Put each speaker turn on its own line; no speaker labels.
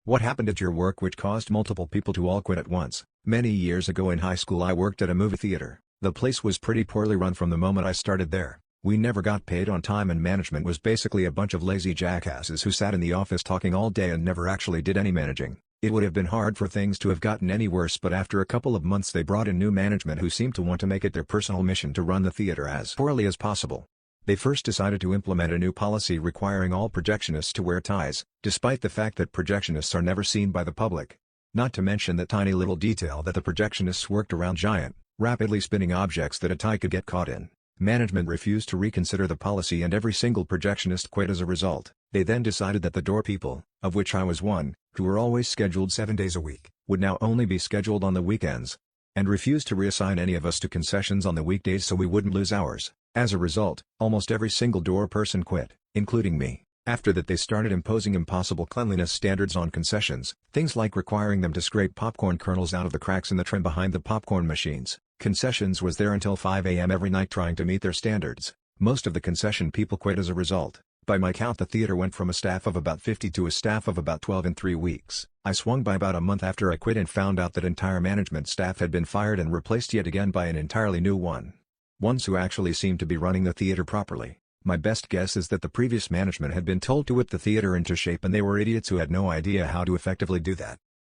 What happened at your work which caused multiple people to all quit at once? Many years ago in high school I worked at a movie theater. The place was pretty poorly run from the moment I started there. We never got paid on time and management was basically a bunch of lazy jackasses who sat in the office talking all day and never actually did any managing. It would have been hard for things to have gotten any worse, but after a couple of months they brought in new management who seemed to want to make it their personal mission to run the theater as poorly as possible. They first decided to implement a new policy requiring all projectionists to wear ties, despite the fact that projectionists are never seen by the public. Not to mention the tiny little detail that the projectionists worked around giant, rapidly spinning objects that a tie could get caught in. Management refused to reconsider the policy and every single projectionist quit as a result. They then decided that the door people, of which I was one, who were always scheduled 7 days a week, would now only be scheduled on the weekends. And refused to reassign any of us to concessions on the weekdays so we wouldn't lose hours. As a result, almost every single door person quit, including me. After that they started imposing impossible cleanliness standards on concessions, things like requiring them to scrape popcorn kernels out of the cracks in the trim behind the popcorn machines. Concessions was there until 5 a.m. every night trying to meet their standards. Most of the concession people quit as a result. By my count the theater went from a staff of about 50 to a staff of about 12 in 3 weeks. I swung by about a month after I quit and found out that entire management staff had been fired and replaced yet again by an entirely new one. Ones who actually seemed to be running the theater properly. My best guess is that the previous management had been told to whip the theater into shape and they were idiots who had no idea how to effectively do that.